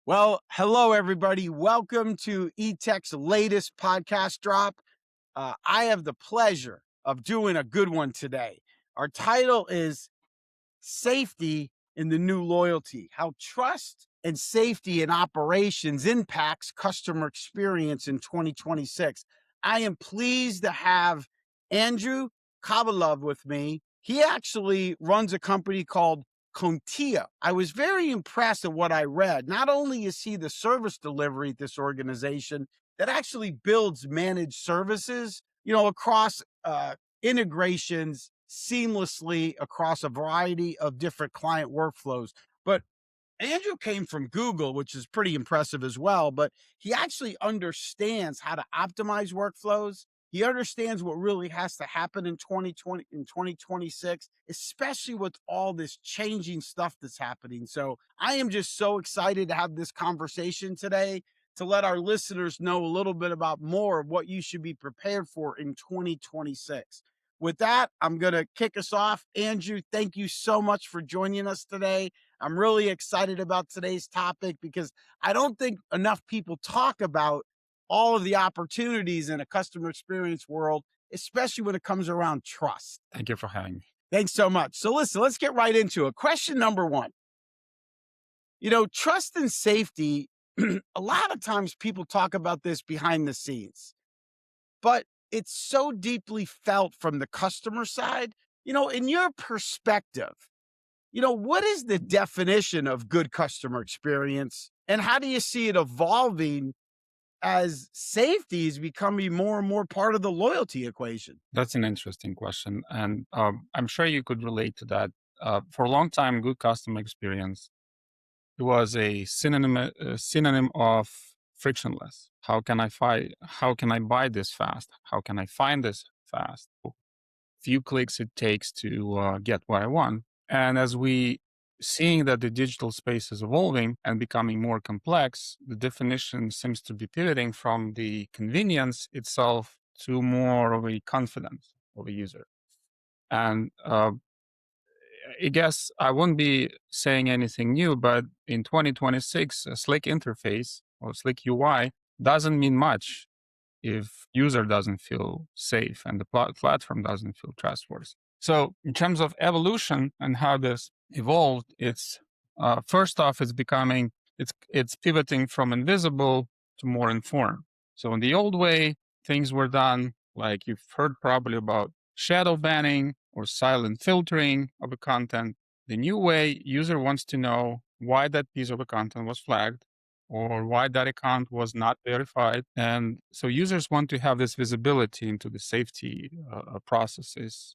Well, hello, everybody. Welcome to Etech's latest podcast drop. I have the pleasure of doing a good one today. Our title is Safety in the New Loyalty, How Trust and Safety in Operations Impacts Customer Experience in 2026. I am pleased to have Andrew Kovalyov with me. He actually runs a company called CONTIO. I was very impressed at what I read. Not only is he the service delivery at this organization that actually builds managed services, across integrations seamlessly across a variety of different client workflows. But Andrew came from Google, which is pretty impressive as well, but he actually understands how to optimize workflows. He understands what really has to happen in 2026, especially with all this changing stuff that's happening. So I am just so excited to have this conversation today to let our listeners know a little bit about more of what you should be prepared for in 2026. With that, I'm going to kick us off. Andrew, thank you so much for joining us today. I'm really excited about today's topic because I don't think enough people talk about all of the opportunities in a customer experience world, especially when it comes around trust. Thank you for having me. Thanks so much. So listen, let's get right into it. Question number one. Trust and safety, a lot of times people talk about this behind the scenes, but it's so deeply felt from the customer side. In your perspective, what is the definition of good customer experience, and how do you see it evolving as safety is becoming more and more part of the loyalty equation? That's an interesting question. And I'm sure you could relate to that. For a long time, good customer experience was a synonym of frictionless. How can I buy this fast? How can I find this fast? Few clicks it takes to get what I want. And as we seeing that the digital space is evolving and becoming more complex, the definition seems to be pivoting from the convenience itself to more of a confidence of a user. And I guess I wouldn't be saying anything new, but in 2026, a slick interface or slick UI doesn't mean much if user doesn't feel safe and the platform doesn't feel trustworthy. So in terms of evolution and how this evolved, it's first off, it's pivoting from invisible to more informed. So in the old way, things were done like you've heard probably about shadow banning or silent filtering of a content. The new way, user wants to know why that piece of a content was flagged or why that account was not verified. And so users want to have this visibility into the safety processes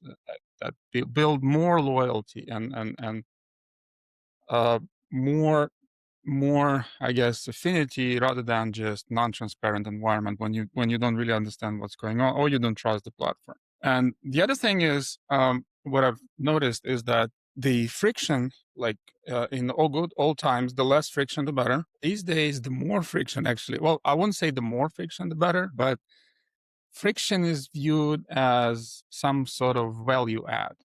that build more loyalty and more, I guess, affinity rather than just non-transparent environment when you don't really understand what's going on or you don't trust the platform. And the other thing is, what I've noticed is that the friction, like in old times, the less friction, the better. These days, the more friction actually, well, I wouldn't say the more friction, the better, but friction is viewed as some sort of value add.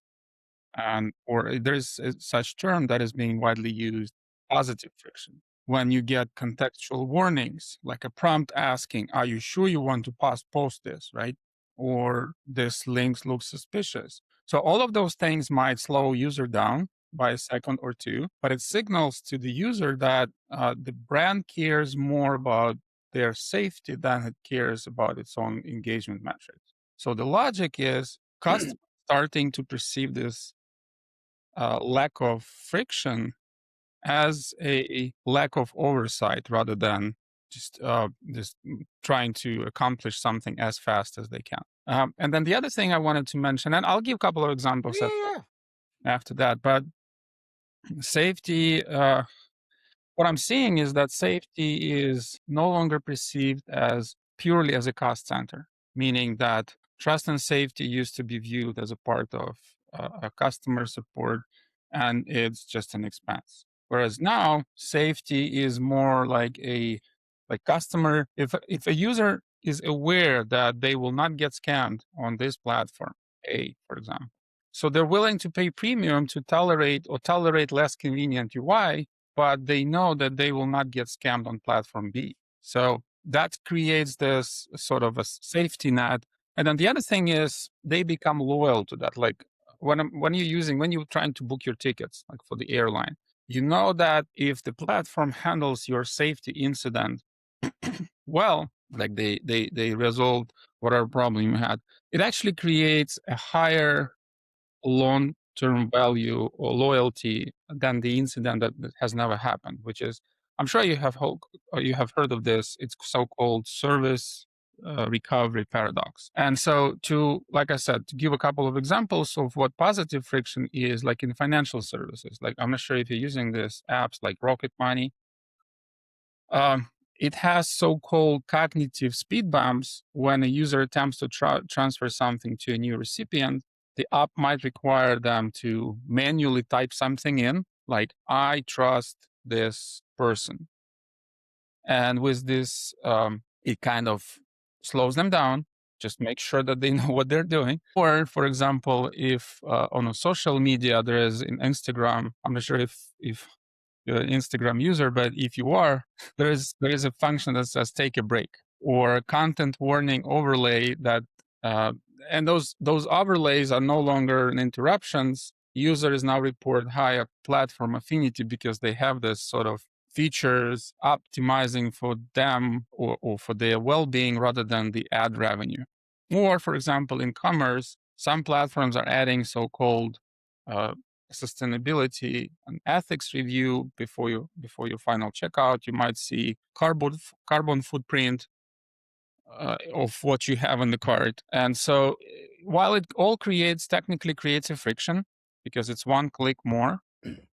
Or there's such term that is being widely used, positive friction. When you get contextual warnings, like a prompt asking, are you sure you want to post this, right? Or this link looks suspicious. So all of those things might slow user down by a second or two, but it signals to the user that the brand cares more about their safety than it cares about its own engagement metrics. So the logic is customers starting to perceive this lack of friction as a lack of oversight rather than just trying to accomplish something as fast as they can. And then the other thing I wanted to mention, and I'll give a couple of examples after that, but safety, what I'm seeing is that safety is no longer perceived as purely as a cost center, meaning that trust and safety used to be viewed as a part of a customer support, and it's just an expense. Whereas now, safety is more like customer. If a user is aware that they will not get scammed on this platform, for example, so they're willing to pay premium to tolerate less convenient UI, but they know that they will not get scammed on platform B. So that creates this sort of a safety net. And then the other thing is they become loyal to that. Like when you're trying to book your tickets, like for the airline, you know that if the platform handles your safety incident well, like they resolved whatever problem you had, it actually creates a higher long-term value or loyalty than the incident that has never happened, which is, I'm sure you have heard of this. It's so-called service recovery paradox. And so like I said, to give a couple of examples of what positive friction is, like in financial services, like I'm not sure if you're using these apps like Rocket Money. Um, it has so-called cognitive speed bumps when a user attempts to transfer something to a new recipient. The app might require them to manually type something in, like "I trust this person," and with this, it kind of slows them down. Just make sure that they know what they're doing. Or, for example, if on a social media there is an Instagram, I'm not sure if you're an Instagram user, but if you are, there is a function that says take a break or a content warning overlay that and those overlays are no longer an interruptions. Users now report higher platform affinity because they have this sort of features optimizing for them or for their well-being rather than the ad revenue. Or, for example, in commerce, some platforms are adding so-called uh, sustainability and ethics review before your final checkout. You might see carbon footprint of what you have in the cart. And so while it all technically creates a friction because it's one click more,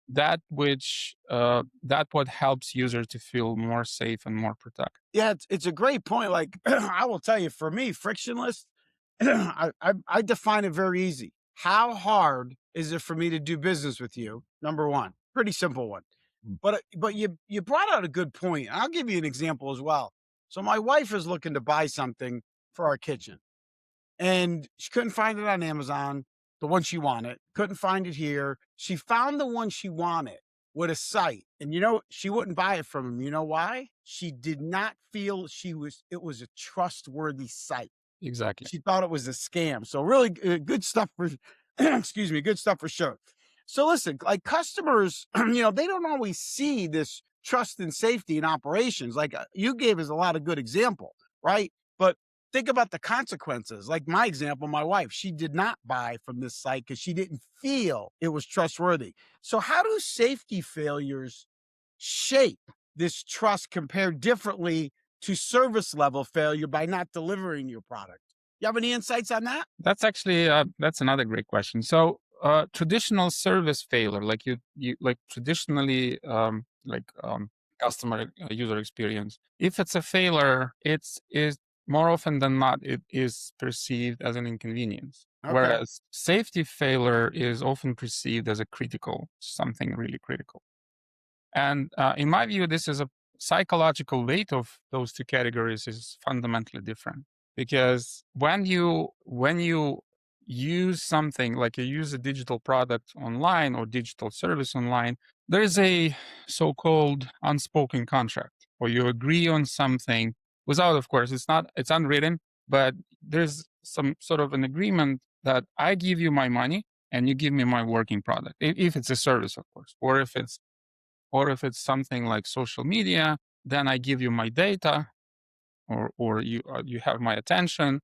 that what helps users to feel more safe and more protected. Yeah, it's a great point. Like I will tell you, for me, frictionless, I define it very easy. How hard is it for me to do business with you? Number one, pretty simple one. But you brought out a good point. I'll give you an example as well. So my wife is looking to buy something for our kitchen, and she couldn't find it on Amazon, the one she wanted. Couldn't find it here. She found the one she wanted with a site, and she wouldn't buy it from him. You know why? She did not feel it was a trustworthy site. Exactly. She thought it was a scam. So really good stuff for excuse me, good stuff for sure. So listen, like customers, they don't always see this trust and safety in operations. Like you gave us a lot of good example, right? But think about the consequences. Like my example, my wife, she did not buy from this site because she didn't feel it was trustworthy. So how do safety failures shape this trust compared differently to service level failure by not delivering your product? You have any insights on that? That's actually that's another great question. So traditional service failure, like you like traditionally customer user experience, if it's a failure, it's is more often than not it is perceived as an inconvenience. Okay. Whereas safety failure is often perceived as a something really critical. And in my view, this is a psychological weight of those two categories is fundamentally different because when you use something like you use a digital product online or digital service online, there is a so-called unspoken contract or you agree on something without, of course, it's unwritten, but there's some sort of an agreement that I give you my money and you give me my working product if it's a service, of course, or if it's something like social media, then I give you my data, or you have my attention.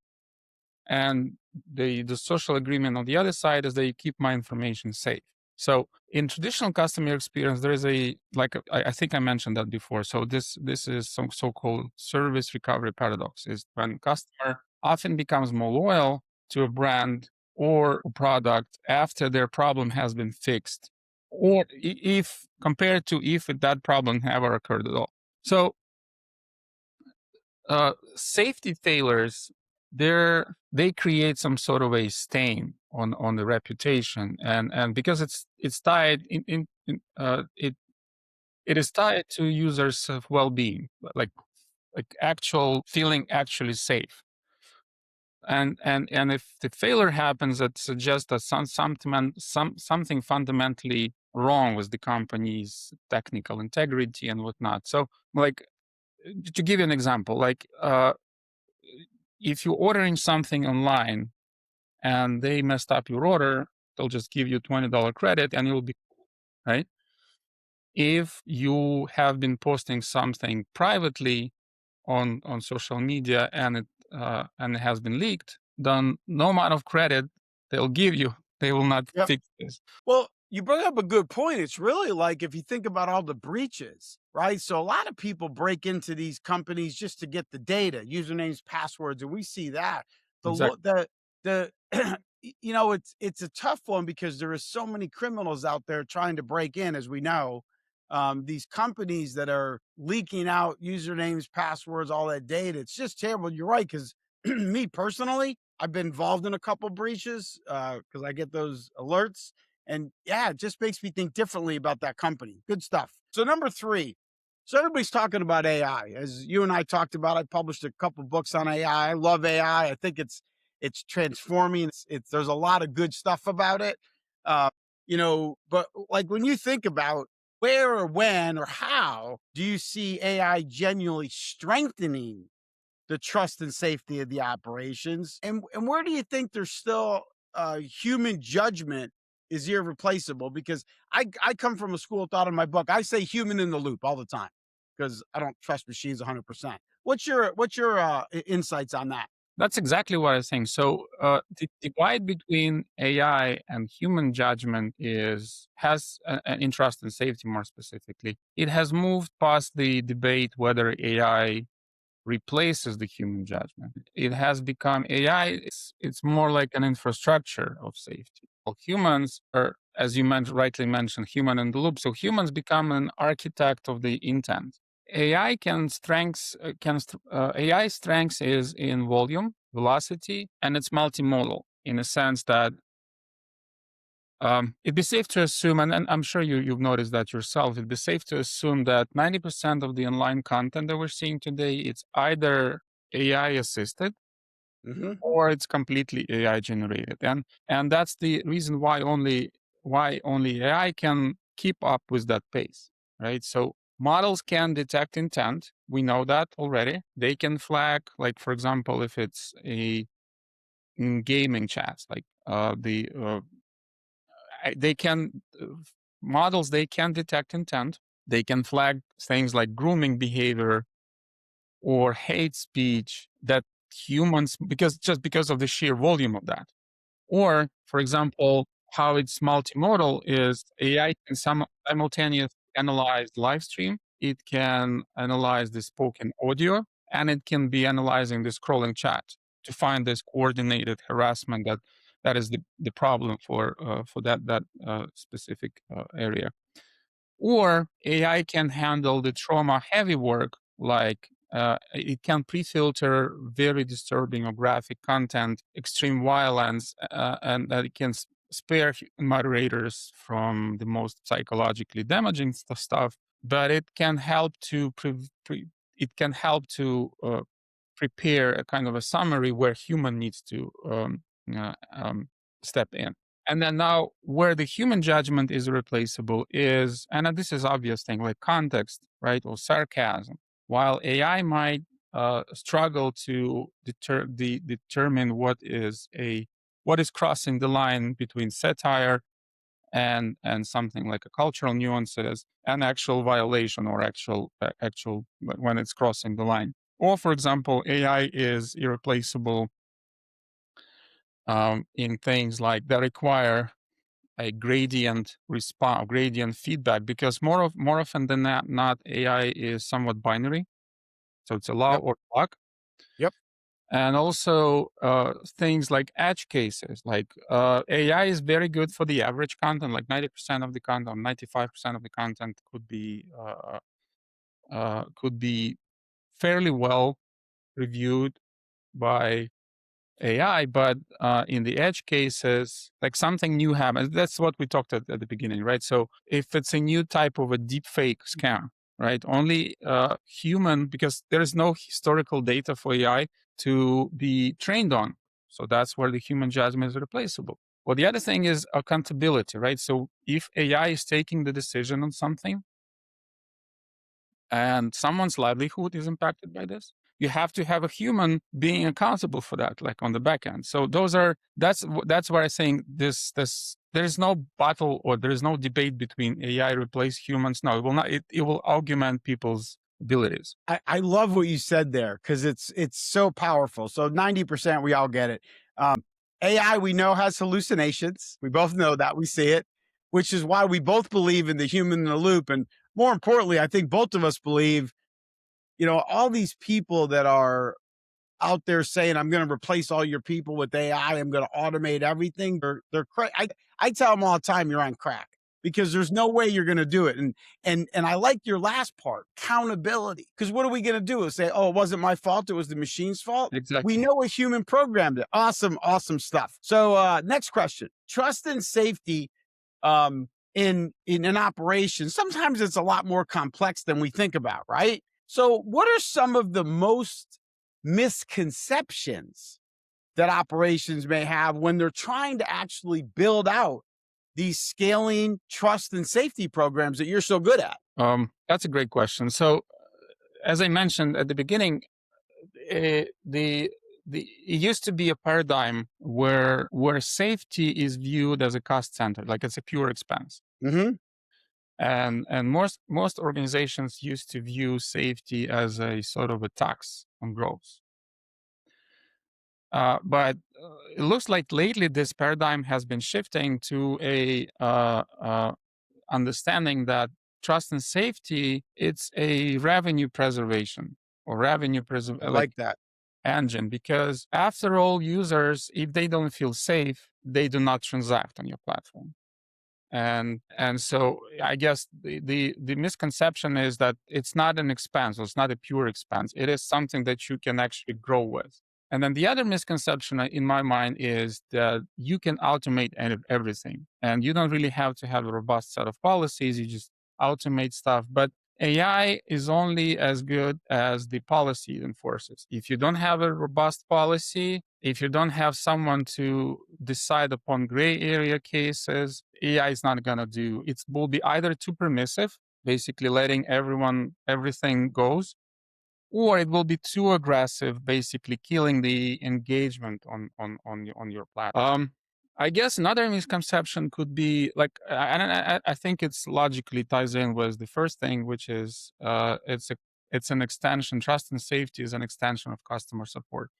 And the social agreement on the other side is that you keep my information safe. So in traditional customer experience, there is I think I mentioned that before. So this is some so-called service recovery paradox. Is when customer often becomes more loyal to a brand or a product after their problem has been fixed, or if compared to if that problem never occurred at all. So safety failures, they create some sort of a stain on the reputation, and because it's tied it is tied to users of well-being, like actual feeling actually safe. And if the failure happens, that suggests that something fundamentally wrong with the company's technical integrity and whatnot. So, like, to give you an example, like, if you're ordering something online and they messed up your order, they'll just give you $20 credit and you'll be cool, right? If you have been posting something privately on social media and it has been leaked, then no amount of credit they'll give you, they will not Yep. fix this. Well, you bring up a good point. It's really like if you think about all the breaches, right? So a lot of people break into these companies just to get the data, usernames, passwords, and we see that. The Exactly. lo- the it's a tough one because there are so many criminals out there trying to break in, as we know. These companies that are leaking out usernames, passwords, all that data. It's just terrible. You're right, because me personally, I've been involved in a couple breaches because I get those alerts, and yeah, it just makes me think differently about that company. Good stuff. So number three. So everybody's talking about AI. As you and I talked about, I published a couple books on AI. I love AI. I think it's transforming. It's there's a lot of good stuff about it. Uh, but like when you think about where or when or how do you see AI genuinely strengthening the trust and safety of the operations? And where do you think there's still human judgment is irreplaceable? Because I come from a school of thought in my book. I say human in the loop all the time because I don't trust machines 100%. What's your insights on that? That's exactly what I think. So the divide between AI and human judgment has an interest in safety more specifically. It has moved past the debate whether AI replaces the human judgment. It has become AI. It's more like an infrastructure of safety. Well, humans are, as you rightly mentioned, human in the loop. So humans become an architect of the intent. AI AI strength is in volume, velocity, and it's multimodal in a sense that it'd be safe to assume, and I'm sure you've noticed that yourself. It'd be safe to assume that 90% of the online content that we're seeing today, it's either AI assisted Hmm. or it's completely AI generated, and that's the reason why only AI can keep up with that pace, right? So models can detect intent. We know that already. They can flag, like for example, if it's a in gaming chats, like they can models they can detect intent. They can flag things like grooming behavior or hate speech that humans, because of the sheer volume of that. Or, for example, how it's multimodal is AI can simultaneously analyze live stream, it can analyze the spoken audio, and it can be analyzing the scrolling chat to find this coordinated harassment that is the problem for that specific area. Or AI can handle the trauma heavy work, like it can pre-filter very disturbing or graphic content, extreme violence, and that it can spare moderators from the most psychologically damaging stuff. But it can help to prepare a kind of a summary where human needs to step in. And then now, where the human judgment is replaceable is, and this is obvious thing like context, right, or sarcasm. While AI might struggle to determine what is crossing the line between satire and something like a cultural nuances and actual violation or actual when it's crossing the line. Or, for example, AI is irreplaceable in things like that require a gradient response, gradient feedback, because more often than not, AI is somewhat binary, so it's a law Yep. or block. Yep. And also things like edge cases, like AI is very good for the average content, like 90% of the content, 95% of the content could be fairly well reviewed by AI, but in the edge cases, like something new happens. That's what we talked at the beginning, right? So if it's a new type of a deep fake scam, right? Only human, because there is no historical data for AI to be trained on. So that's where the human judgment is replaceable. Well, the other thing is accountability, right? So if AI is taking the decision on something and someone's livelihood is impacted by this, you have to have a human being accountable for that, like on the back end. So that's why I'm saying this there is no battle or there is no debate between AI replace humans. No, it will not. It will augment people's abilities. I love what you said there because it's so powerful. So 90% we all get it. AI we know has hallucinations. We both know that. We see it, which is why we both believe in the human in the loop. And more importantly, I think both of us believe, all these people that are out there saying, I'm going to replace all your people with AI. I'm going to automate everything. They're crazy. I tell them all the time, you're on crack because there's no way you're going to do it. And I like your last part, accountability. Because what are we going to do? Is say, oh, it wasn't my fault. It was the machine's fault. Exactly. We know a human programmed it. Awesome, awesome stuff. So next question, trust and safety in an operation. Sometimes it's a lot more complex than we think about, right? So what are some of the most misconceptions that operations may have when they're trying to actually build out these scaling trust and safety programs that you're so good at? That's a great question. So, as I mentioned at the beginning, the it used to be a paradigm where safety is viewed as a cost center, like it's a pure expense. Mm-hmm. And most organizations used to view safety as a sort of a tax on growth. But it looks like lately this paradigm has been shifting to a understanding that trust and safety, it's a revenue preservation or I like that. engine, because after all, users, if they don't feel safe, they do not transact on your platform. And so I guess the misconception is that it's not an expense, or it's not a pure expense. It is something that you can actually grow with. And then the other misconception in my mind is that you can automate everything, and you don't really have to have a robust set of policies. You just automate stuff. But AI is only as good as the policy it enforces. If you don't have a robust policy, if you don't have someone to decide upon gray area cases, AI is not going to do. It will be either too permissive, basically letting everything goes, or it will be too aggressive, basically killing the engagement on your platform. I guess another misconception could be like, I think it's logically ties in with the first thing, which is it's an extension. Trust and safety is an extension of customer support.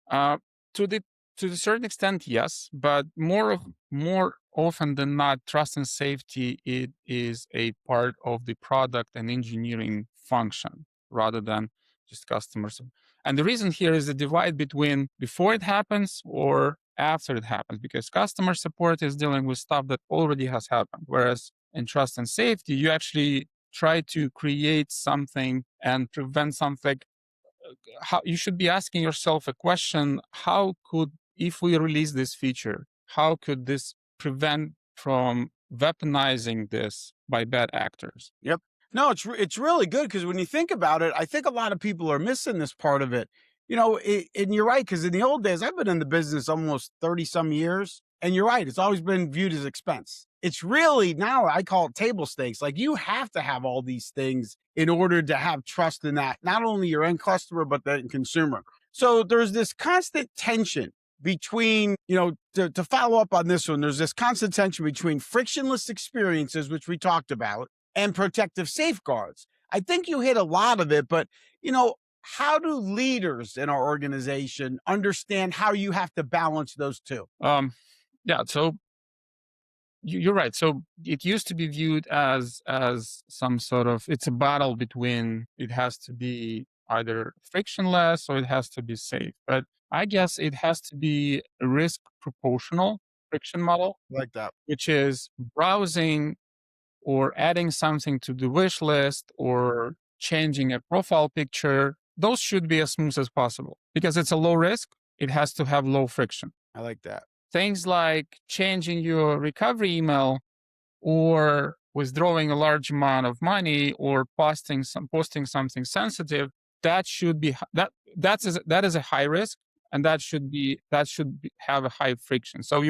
Uh, to the to a certain extent, yes, but more often than not, trust and safety it is a part of the product and engineering function rather than just customers. And the reason here is the divide between before it happens or after it happens, because customer support is dealing with stuff that already has happened, whereas in trust and safety, you actually try to create something and prevent something. How you should be asking yourself a question: how could, if we release this feature, how could this prevent from weaponizing this by bad actors? Yep. No, it's really good because when you think about it, I think a lot of people are missing this part of it. And you're right, because in the old days, I've been in the business almost 30 some years, and you're right, it's always been viewed as expense. It's really now I call it table stakes. Like you have to have all these things in order to have trust in that, not only your end customer, but the consumer. So there's this constant tension between, to follow up on this one, there's this constant tension between frictionless experiences, which we talked about, and protective safeguards. I think you hit a lot of it, but how do leaders in our organization understand how you have to balance those two? Yeah, so you're right. So it used to be viewed as some sort of, it's a battle between, it has to be either frictionless or it has to be safe. But I guess it has to be a risk proportional friction model, Like that. which is browsing or adding something to the wish list or changing a profile picture. Those should be as smooth as possible because it's a low risk. It has to have low friction. I like that. Things like changing your recovery email or withdrawing a large amount of money or posting something sensitive, that should be that is a high risk, and that should have a high friction. So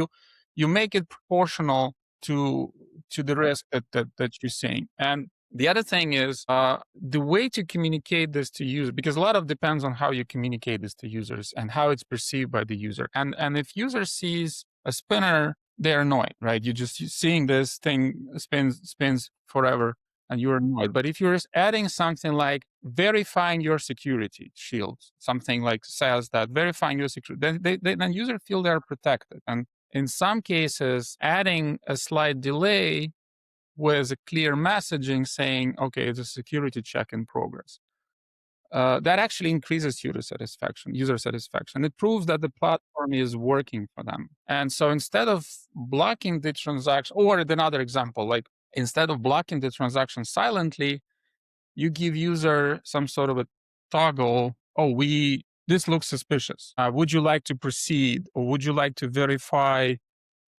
you make it proportional to the risk that you're seeing. And the other thing is the way to communicate this to users, because a lot of depends on how you communicate this to users and how it's perceived by the user. And if user sees a spinner, they're annoyed, right? You're seeing this thing spins forever and you're annoyed. But if you're adding something like verifying your security shield, something like says that verifying your security, then user feel they're protected. And in some cases, adding a slight delay with a clear messaging saying, okay, it's a security check in progress. That actually increases user satisfaction. It proves that the platform is working for them. And so instead of blocking the transaction, or another example, like instead of blocking the transaction silently, you give user some sort of a toggle. Oh, this looks suspicious. Would you like to proceed, or would you like to verify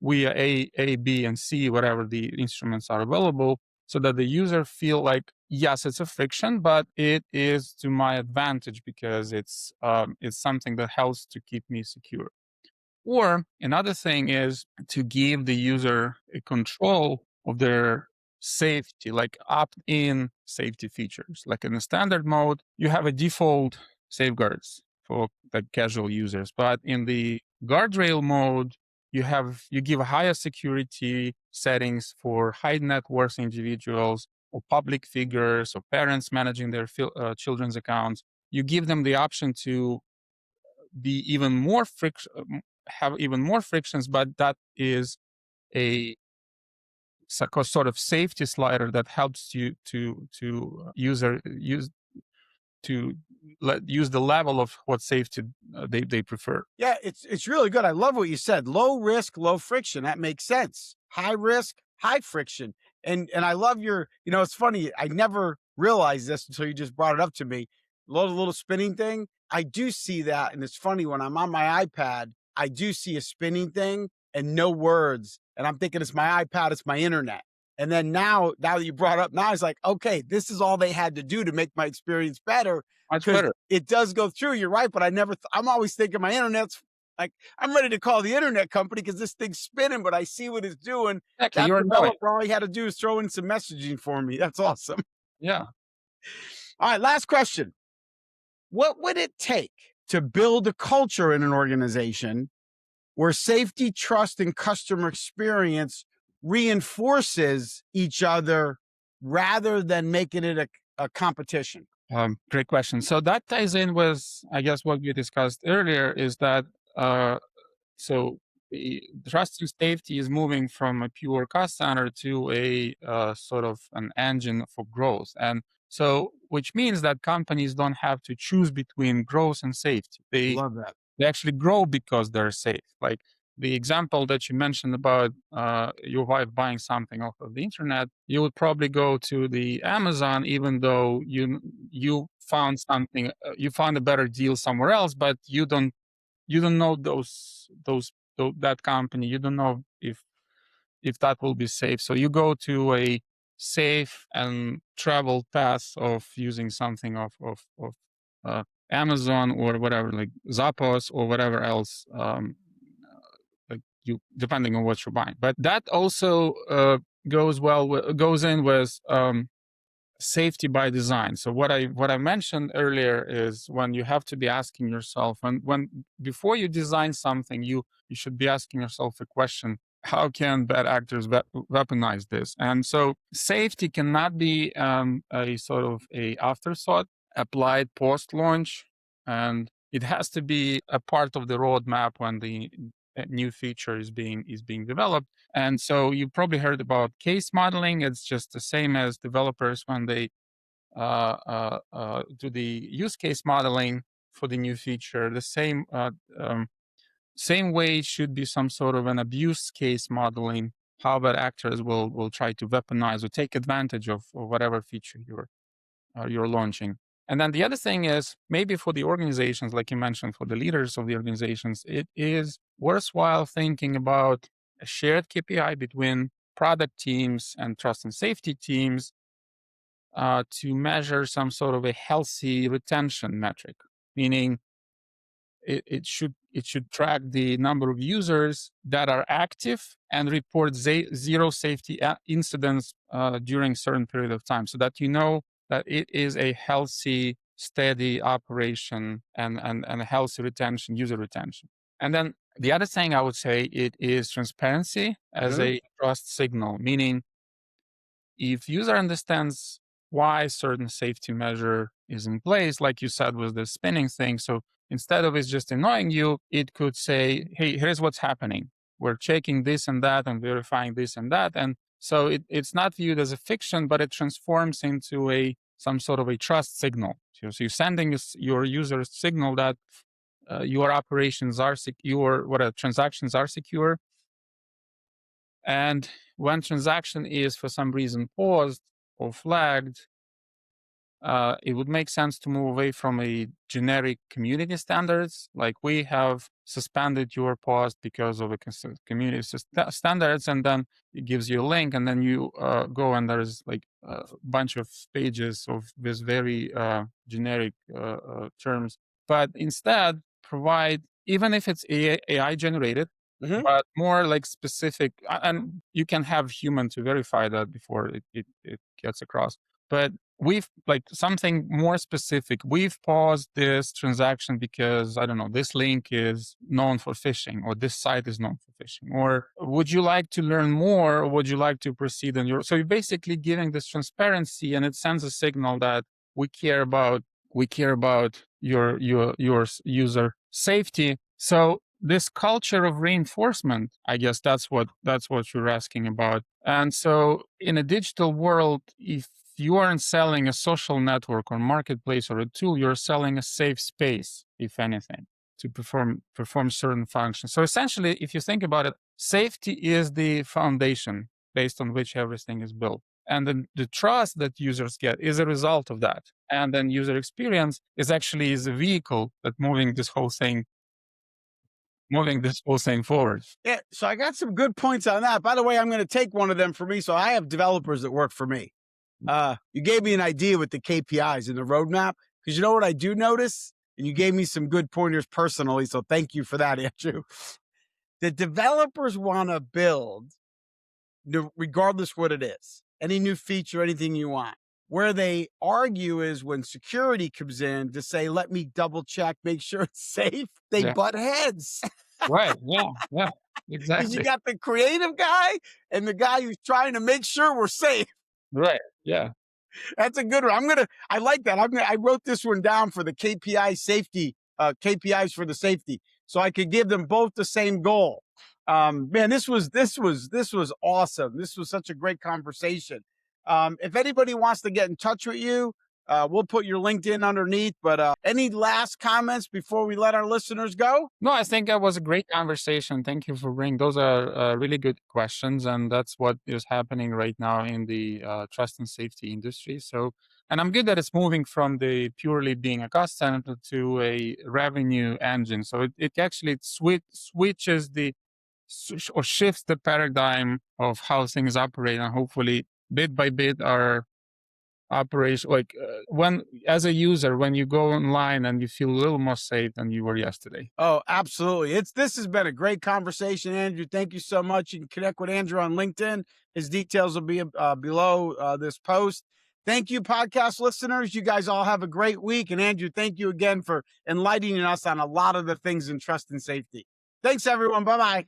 via A, B, and C, whatever the instruments are available, so that the user feel like, yes, it's a friction, but it is to my advantage because it's something that helps to keep me secure. Or another thing is to give the user a control of their safety, like opt-in safety features. Like in the standard mode, you have a default safeguards for the casual users, but in the guardrail mode, you give higher security settings for high net worth individuals or public figures or parents managing their children's accounts. You give them the option to be even more have even more frictions, but that is a sort of safety slider that helps you to use the level of what safety they prefer. Yeah, it's really good. I love what you said. Low risk, low friction. That makes sense. High risk, high friction. And I love your, it's funny. I never realized this until you just brought it up to me. Little spinning thing. I do see that. And it's funny when I'm on my iPad, I do see a spinning thing and no words. And I'm thinking it's my iPad, it's my internet. And then now that you brought up, now it's like, okay, this is all they had to do to make my experience better. Much Because better. it does go through. You're right, but I'm always thinking my internet's like, I'm ready to call the internet company because this thing's spinning, but I see what it's doing. Exactly. That You're annoyed. developer, all he had to do is throw in some messaging for me. That's awesome. Yeah. All right, last question. What would it take to build a culture in an organization where safety, trust, and customer experience reinforces each other rather than making it a competition? Great question. So that ties in with, I guess, what we discussed earlier is that so the trust and safety is moving from a pure cost center to a sort of an engine for growth. And so, which means that companies don't have to choose between growth and safety. Love that. They actually grow because they're safe. Like the example that you mentioned about your wife buying something off of the internet, you would probably go to the Amazon, even though you found something, you found a better deal somewhere else, but you don't know that company. You don't know if that will be safe. So you go to a safe and traveled path of using something of Amazon or whatever, like Zappos or whatever else, like you, depending on what you're buying. But that also goes in with safety by design. So what I mentioned earlier is when you have to be asking yourself, when before you design something, you should be asking yourself a question: how can bad actors weaponize this? And so safety cannot be a sort of a afterthought applied post launch, and it has to be a part of the roadmap when the new feature is being developed. And so you probably heard about case modeling. It's just the same as developers when they do the use case modeling for the new feature. The same way it should be some sort of an abuse case modeling, how bad actors will try to weaponize or take advantage of whatever feature you're launching. And then the other thing is, maybe for the organizations, like you mentioned, for the leaders of the organizations, it is worthwhile thinking about a shared KPI between product teams and trust and safety teams to measure some sort of a healthy retention metric. Meaning, it should track the number of users that are active and report zero safety incidents during a certain period of time, so that you know that it is a healthy, steady operation and a healthy retention, user retention. And then the other thing I would say, it is transparency as a trust signal, meaning if user understands why certain safety measure is in place, like you said with the spinning thing, so instead of it's just annoying you, it could say, hey, here's what's happening. We're checking this and that and verifying this and that. And so it's not viewed as a fiction, but it transforms into some sort of a trust signal. So you're sending your user a signal that your operations are secure, transactions are secure. And when transaction is for some reason paused or flagged, it would make sense to move away from a generic community standards, like we have suspended your post because of a community standards, and then it gives you a link, and then you go and there's like a bunch of pages of this very generic terms, but instead provide, even if it's AI generated, but more like specific, and you can have human to verify that before it gets across. But we've like something more specific. We've paused this transaction because, I don't know, this link is known for phishing, or this site is known for phishing, or would you like to learn more, or would you like to proceed on your, so you're basically giving this transparency, and it sends a signal that we care about your user safety. So this culture of reinforcement, I guess that's what you're asking about. And so in a digital world, if you aren't selling a social network or marketplace or a tool, you're selling a safe space, if anything, to perform certain functions. So essentially, if you think about it, safety is the foundation based on which everything is built. And then the trust that users get is a result of that. And then user experience is actually a vehicle that moving this whole thing forward. Yeah, so I got some good points on that. By the way, I'm going to take one of them for me. So I have developers that work for me. You gave me an idea with the KPIs and the roadmap, because you know what I do notice? And you gave me some good pointers personally, so thank you for that, Andrew. The developers want to build, regardless what it is, any new feature, anything you want. Where they argue is when security comes in to say, let me double check, make sure it's safe, they butt heads. Right, yeah, exactly. Because you got the creative guy and the guy who's trying to make sure we're safe. Right, yeah. That's a good one. I like that. I wrote this one down for the KPI safety, KPIs for the safety, so I could give them both the same goal. Man, this was awesome. This was such a great conversation. If anybody wants to get in touch with you, we'll put your LinkedIn underneath, but any last comments before we let our listeners go? No, I think that was a great conversation. Thank you for bringing those are really good questions. And that's what is happening right now in the trust and safety industry. So, and I'm good that it's moving from the purely being a cost center to a revenue engine. So it actually switches or shifts the paradigm of how things operate, and hopefully bit by bit our operation, like when as a user, when you go online and you feel a little more safe than you were yesterday. Oh, absolutely. This has been a great conversation, Andrew. Thank you so much. You can connect with Andrew on LinkedIn. His details will be below this post. Thank you, podcast listeners. You guys all have a great week. And Andrew, thank you again for enlightening us on a lot of the things in trust and safety. Thanks, everyone. Bye-bye.